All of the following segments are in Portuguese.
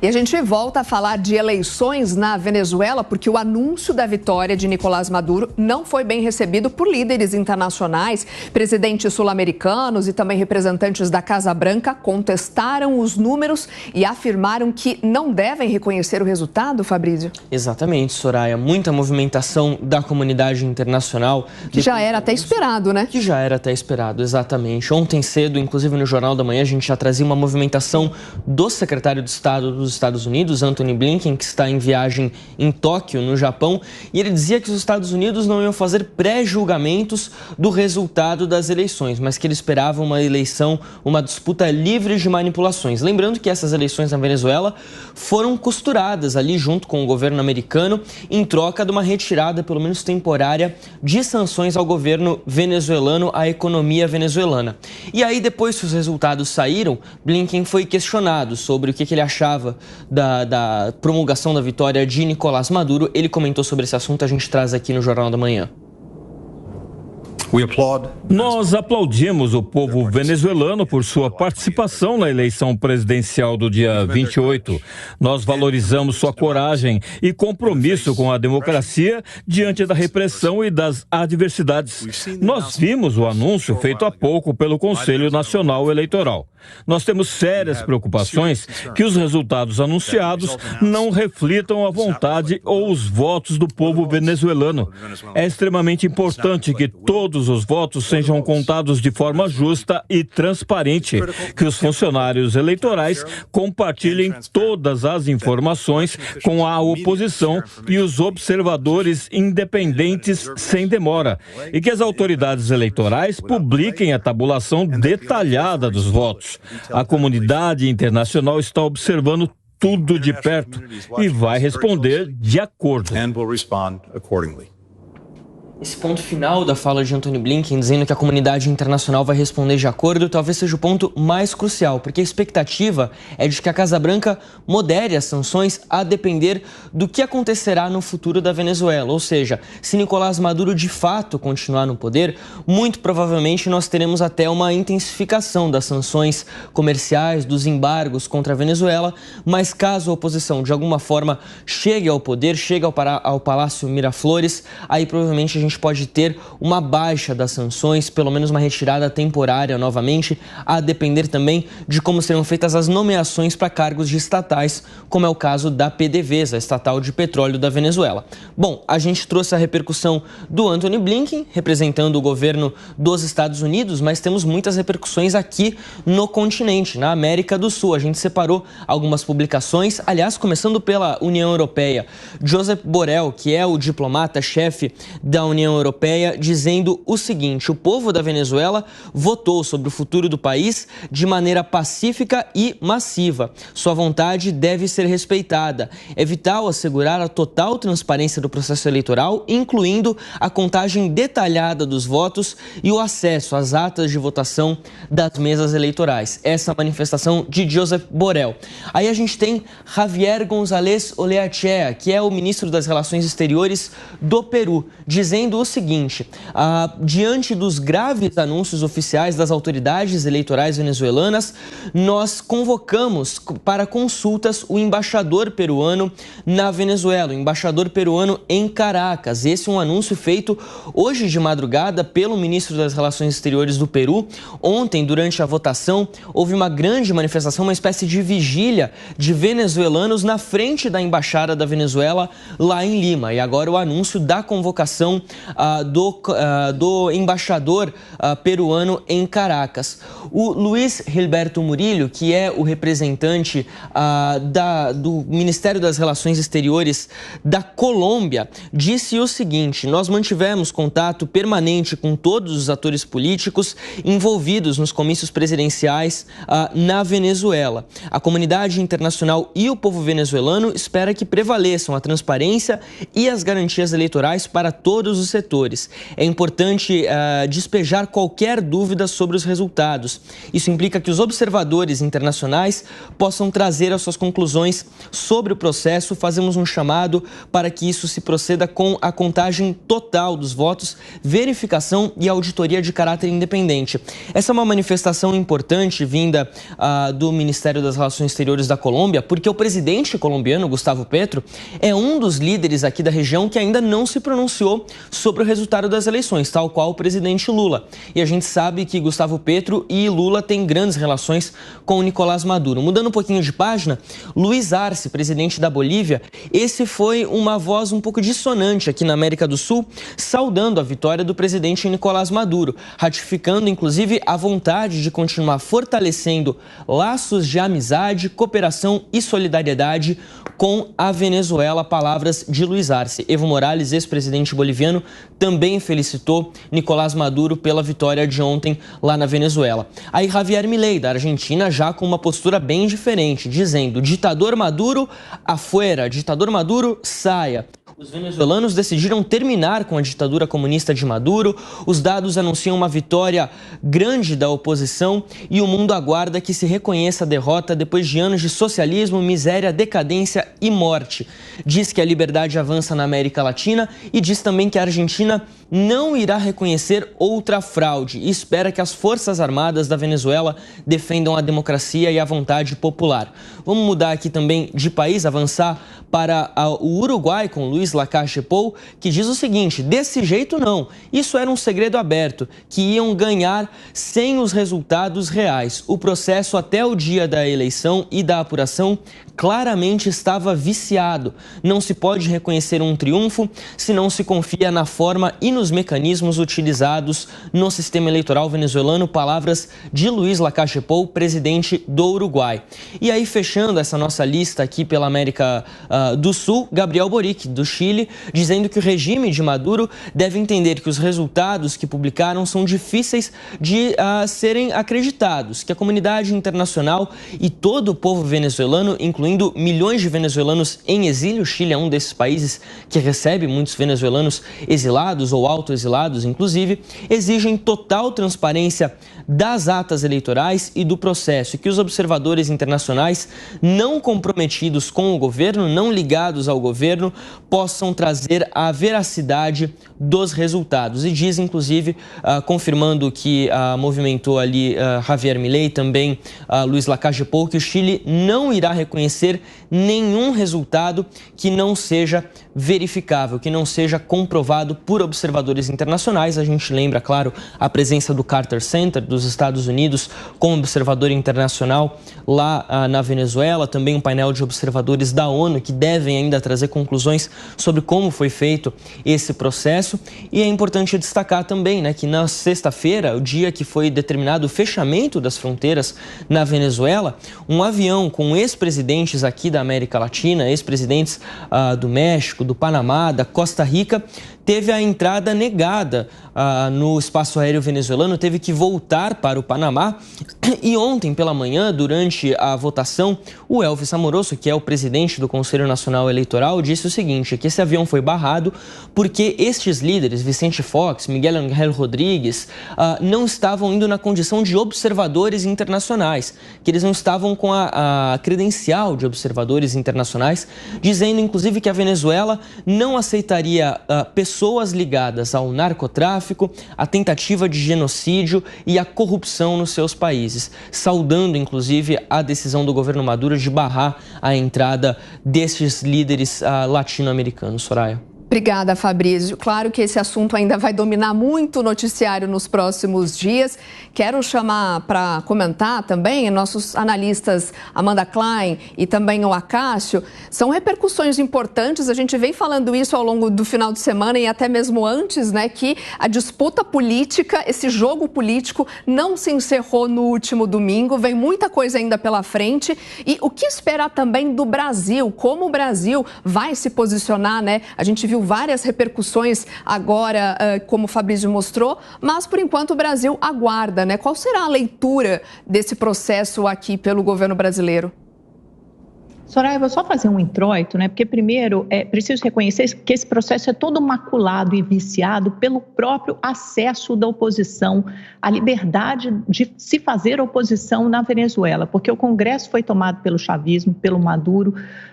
E a gente volta a falar de eleições na Venezuela, porque o anúncio da vitória de Nicolás Maduro não foi bem recebido por líderes internacionais. Presidentes sul-americanos e também representantes da Casa Branca contestaram os números e afirmaram que não devem reconhecer o resultado, Fabrício. Exatamente, Soraya. Muita movimentação da comunidade internacional. Que já era até esperado, né? Que já era até esperado, exatamente. Ontem cedo, inclusive no Jornal da Manhã, a gente já trazia uma movimentação do secretário de Estado dos Estados Unidos, Antony Blinken, que está em viagem em Tóquio, no Japão, e ele dizia que os Estados Unidos não iam fazer pré-julgamentos do resultado das eleições, mas que ele esperava uma eleição, uma disputa livre de manipulações. Lembrando que essas eleições na Venezuela foram costuradas ali junto com o governo americano em troca de uma retirada, pelo menos temporária, de sanções ao governo venezuelano, à economia venezuelana. E aí, depois que os resultados saíram, Blinken foi questionado sobre o que ele achava da promulgação da vitória de Nicolás Maduro. Ele comentou sobre esse assunto, a gente traz aqui no Jornal da Manhã. Nós aplaudimos o povo venezuelano por sua participação na eleição presidencial do dia 28. Nós valorizamos sua coragem e compromisso com a democracia diante da repressão e das adversidades. Nós vimos o anúncio feito há pouco pelo Conselho Nacional Eleitoral. Nós temos sérias preocupações que os resultados anunciados não reflitam a vontade ou os votos do povo venezuelano. É extremamente importante que todos os votos sejam contados de forma justa e transparente, que os funcionários eleitorais compartilhem todas as informações com a oposição e os observadores independentes sem demora, e que as autoridades eleitorais publiquem a tabulação detalhada dos votos. A comunidade internacional está observando tudo de perto e vai responder de acordo. Esse ponto final da fala de Antony Blinken, dizendo que a comunidade internacional vai responder de acordo, talvez seja o ponto mais crucial, porque a expectativa é de que a Casa Branca modere as sanções a depender do que acontecerá no futuro da Venezuela. Ou seja, se Nicolás Maduro de fato continuar no poder, muito provavelmente nós teremos até uma intensificação das sanções comerciais, dos embargos contra a Venezuela, mas caso a oposição de alguma forma chegue ao poder, chegue ao Palácio Miraflores, aí provavelmente a gente pode ter uma baixa das sanções, pelo menos uma retirada temporária novamente, a depender também de como serão feitas as nomeações para cargos de estatais, como é o caso da PDVSA, a estatal de petróleo da Venezuela. Bom, a gente trouxe a repercussão do Antony Blinken, representando o governo dos Estados Unidos, mas temos muitas repercussões aqui no continente, na América do Sul. A gente separou algumas publicações, aliás, começando pela União Europeia. Josep Borrell, que é o diplomata-chefe da União Europeia, dizendo o seguinte: o povo da Venezuela votou sobre o futuro do país de maneira pacífica e massiva. Sua vontade deve ser respeitada. É vital assegurar a total transparência do processo eleitoral, incluindo a contagem detalhada dos votos e o acesso às atas de votação das mesas eleitorais. Essa manifestação de Josep Borrell. Aí a gente tem Javier González Olleachea, que é o ministro das Relações Exteriores do Peru, dizendo o seguinte: diante dos graves anúncios oficiais das autoridades eleitorais venezuelanas, nós convocamos para consultas o embaixador peruano na Venezuela, o embaixador peruano em Caracas. Esse é um anúncio feito hoje de madrugada pelo ministro das Relações Exteriores do Peru. Ontem, durante a votação, houve uma grande manifestação, uma espécie de vigília de venezuelanos na frente da embaixada da Venezuela lá em Lima. E agora o anúncio da convocação do embaixador peruano em Caracas. O Luiz Gilberto Murillo, que é o representante do Ministério das Relações Exteriores da Colômbia, disse o seguinte: nós mantivemos contato permanente com todos os atores políticos envolvidos nos comícios presidenciais na Venezuela. A comunidade internacional e o povo venezuelano espera que prevaleçam a transparência e as garantias eleitorais para todos os setores. É importante despejar qualquer dúvida sobre os resultados. Isso implica que os observadores internacionais possam trazer as suas conclusões sobre o processo. Fazemos um chamado para que isso se proceda com a contagem total dos votos, verificação e auditoria de caráter independente. Essa é uma manifestação importante vinda do Ministério das Relações Exteriores da Colômbia, porque o presidente colombiano, Gustavo Petro, é um dos líderes aqui da região que ainda não se pronunciou sobre o resultado das eleições, tal qual o presidente Lula. E a gente sabe que Gustavo Petro e Lula têm grandes relações com o Nicolás Maduro. Mudando um pouquinho de página, Luiz Arce, presidente da Bolívia, esse foi uma voz um pouco dissonante aqui na América do Sul, saudando a vitória do presidente Nicolás Maduro, ratificando inclusive a vontade de continuar fortalecendo laços de amizade, cooperação e solidariedade com a Venezuela. Palavras de Luiz Arce. Evo Morales, ex-presidente boliviano, também felicitou Nicolás Maduro pela vitória de ontem lá na Venezuela. Aí Javier Milei, da Argentina, já com uma postura bem diferente, dizendo: ditador Maduro, afuera, ditador Maduro, saia. Os venezuelanos decidiram terminar com a ditadura comunista de Maduro. Os dados anunciam uma vitória grande da oposição e o mundo aguarda que se reconheça a derrota depois de anos de socialismo, miséria, decadência e morte. Diz que a liberdade avança na América Latina e diz também que a Argentina não irá reconhecer outra fraude e espera que as Forças Armadas da Venezuela defendam a democracia e a vontade popular. Vamos mudar aqui também de país, avançar para o Uruguai com Luiz Lacalle Pou, que diz o seguinte: desse jeito não, isso era um segredo aberto, que iam ganhar sem os resultados reais. O processo até o dia da eleição e da apuração claramente estava viciado. Não se pode reconhecer um triunfo se não se confia na forma e nos mecanismos utilizados no sistema eleitoral venezuelano. Palavras de Luiz Lacalle Pou, presidente do Uruguai. E aí, fechando essa nossa lista aqui pela América do Sul, Gabriel Boric, do Chile, dizendo que o regime de Maduro deve entender que os resultados que publicaram são difíceis de serem acreditados, que a comunidade internacional e todo o povo venezuelano, incluindo milhões de venezuelanos em exílio, o Chile é um desses países que recebe muitos venezuelanos exilados ou autoexilados, inclusive, exigem total transparência das atas eleitorais e do processo, e que os observadores internacionais não comprometidos com o governo, não ligados ao governo, possam trazer a veracidade dos resultados. E diz, inclusive, confirmando que movimentou ali Javier Milei, também Luiz Lacalle Pou, que o Chile não irá reconhecer nenhum resultado que não seja verificável, que não seja comprovado por observadores internacionais. A gente lembra, claro, a presença do Carter Center dos Estados Unidos como observador internacional lá na Venezuela, também um painel de observadores da ONU que devem ainda trazer conclusões sobre como foi feito esse processo. E é importante destacar também, né, que na sexta-feira, o dia que foi determinado o fechamento das fronteiras na Venezuela, um avião com ex-presidentes aqui da América Latina, ex-presidentes do México, do Panamá, da Costa Rica, teve a entrada negada no espaço aéreo venezuelano, teve que voltar para o Panamá. E ontem pela manhã, durante a votação, o Elvis Amoroso, que é o presidente do Conselho Nacional Eleitoral, disse o seguinte, que esse avião foi barrado porque estes líderes, Vicente Fox, Miguel Ángel Rodrigues, não estavam indo na condição de observadores internacionais, que eles não estavam com a credencial de observadores internacionais, dizendo inclusive que a Venezuela não aceitaria pessoas ligadas ao narcotráfico, à tentativa de genocídio e à corrupção nos seus países, saudando inclusive a decisão do governo Maduro de barrar a entrada destes líderes latino-americanos. Soraya. Obrigada, Fabrício. Claro que esse assunto ainda vai dominar muito o noticiário nos próximos dias. Quero chamar para comentar também nossos analistas Amanda Klein e também o Acácio. São repercussões importantes, a gente vem falando isso ao longo do final de semana e até mesmo antes, né, que a disputa política, esse jogo político não se encerrou no último domingo, vem muita coisa ainda pela frente. E o que esperar também do Brasil, como o Brasil vai se posicionar, né? A gente viu várias repercussões agora, como o Fabrício mostrou, mas por enquanto o Brasil aguarda, né? Qual será a leitura desse processo aqui pelo governo brasileiro? Soraya, eu vou só fazer um introito, né? Porque primeiro é preciso reconhecer que esse processo é todo maculado e viciado pelo próprio acesso da oposição à liberdade de se fazer oposição na Venezuela, porque o Congresso foi tomado pelo chavismo, pelo Maduro,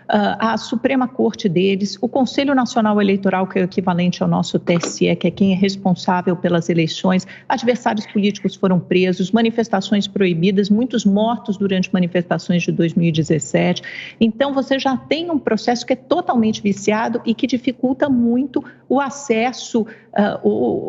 a Suprema Corte deles, o Conselho Nacional Eleitoral, que é o equivalente ao nosso TSE, que é quem é responsável pelas eleições, adversários políticos foram presos, manifestações proibidas, muitos mortos durante manifestações de 2017. Então, você já tem um processo que é totalmente viciado e que dificulta muito o acesso,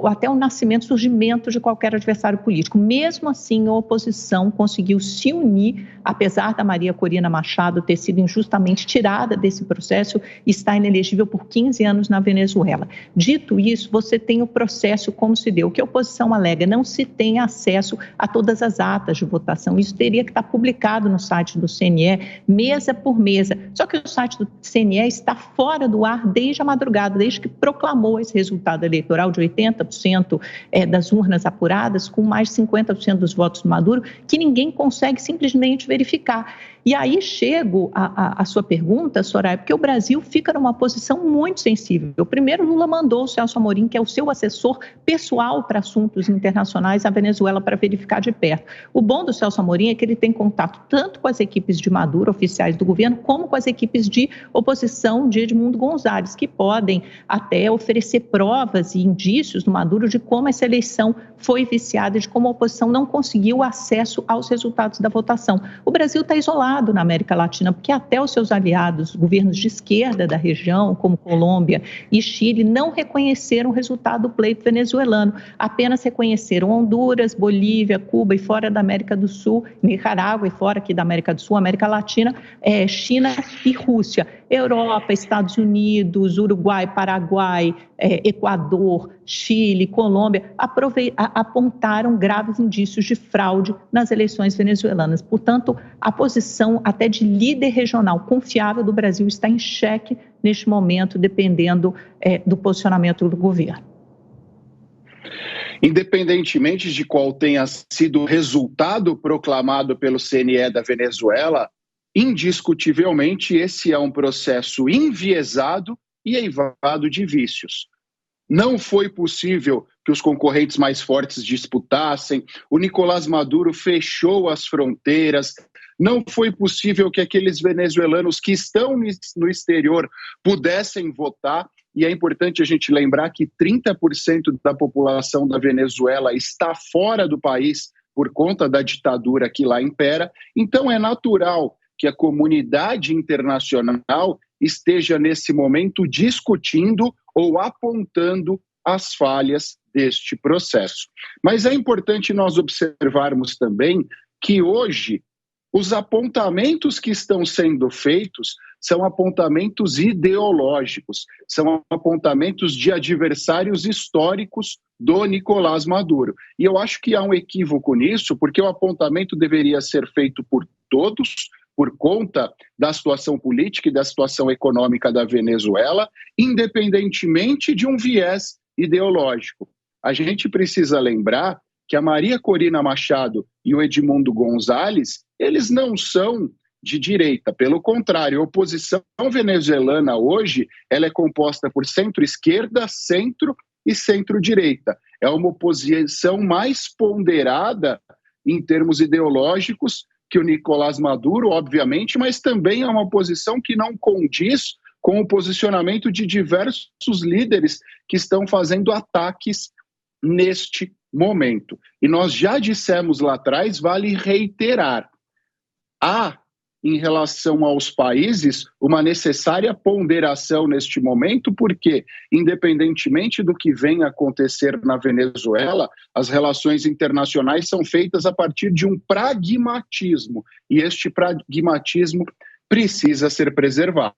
até o nascimento, surgimento de qualquer adversário político. Mesmo assim, a oposição conseguiu se unir, apesar da Maria Corina Machado ter sido injustamente tirada desse processo e está inelegível por 15 anos na Venezuela. Dito isso, você tem o processo como se deu. O que a oposição alega? Não se tem acesso a todas as atas de votação. Isso teria que estar publicado no site do CNE, mesa por mesa. Só que o site do CNE está fora do ar desde a madrugada, desde que proclamou esse resultado eleitoral de 80% das urnas apuradas, com mais de 50% dos votos do Maduro, que ninguém consegue simplesmente verificar. E aí chego à sua pergunta, Soraya, porque o Brasil fica numa posição muito sensível. Primeiro, Lula mandou o Celso Amorim, que é o seu assessor pessoal para assuntos internacionais, à Venezuela para verificar de perto. O bom do Celso Amorim é que ele tem contato tanto com as equipes de Maduro, oficiais do governo, como com as equipes de oposição de Edmundo Gonzalez, que podem até oferecer provas e indícios do Maduro de como essa eleição foi viciada e de como a oposição não conseguiu acesso aos resultados da votação. O Brasil está isolado na América Latina, porque até os seus aliados, governos de esquerda da região, como Colômbia e Chile, não reconheceram o resultado do pleito venezuelano, apenas reconheceram Honduras, Bolívia, Cuba e fora da América do Sul, Nicarágua e fora aqui da América do Sul, América Latina, China e Rússia. Europa, Estados Unidos, Uruguai, Paraguai, Equador, Chile, Colômbia, apontaram graves indícios de fraude nas eleições venezuelanas. Portanto, a posição até de líder regional confiável do Brasil está em xeque neste momento, dependendo do posicionamento do governo. Independentemente de qual tenha sido o resultado proclamado pelo CNE da Venezuela, indiscutivelmente esse é um processo enviesado e eivado de vícios. Não foi possível que os concorrentes mais fortes disputassem, o Nicolás Maduro fechou as fronteiras, não foi possível que aqueles venezuelanos que estão no exterior pudessem votar, e é importante a gente lembrar que 30% da população da Venezuela está fora do país por conta da ditadura que lá impera. Então é natural que a comunidade internacional esteja nesse momento discutindo ou apontando as falhas deste processo. Mas é importante nós observarmos também que hoje os apontamentos que estão sendo feitos são apontamentos ideológicos, são apontamentos de adversários históricos do Nicolás Maduro. E eu acho que há um equívoco nisso, porque o apontamento deveria ser feito por todos, por conta da situação política e da situação econômica da Venezuela, independentemente de um viés ideológico. A gente precisa lembrar que a Maria Corina Machado e o Edmundo Gonzalez, eles não são de direita. Pelo contrário, a oposição venezuelana hoje, ela é composta por centro-esquerda, centro e centro-direita. É uma oposição mais ponderada em termos ideológicos que o Nicolás Maduro, obviamente, mas também é uma oposição que não condiz com o posicionamento de diversos líderes que estão fazendo ataques neste momento. E nós já dissemos lá atrás, vale reiterar, há, em relação aos países, uma necessária ponderação neste momento, porque, independentemente do que venha a acontecer na Venezuela, as relações internacionais são feitas a partir de um pragmatismo, e este pragmatismo precisa ser preservado.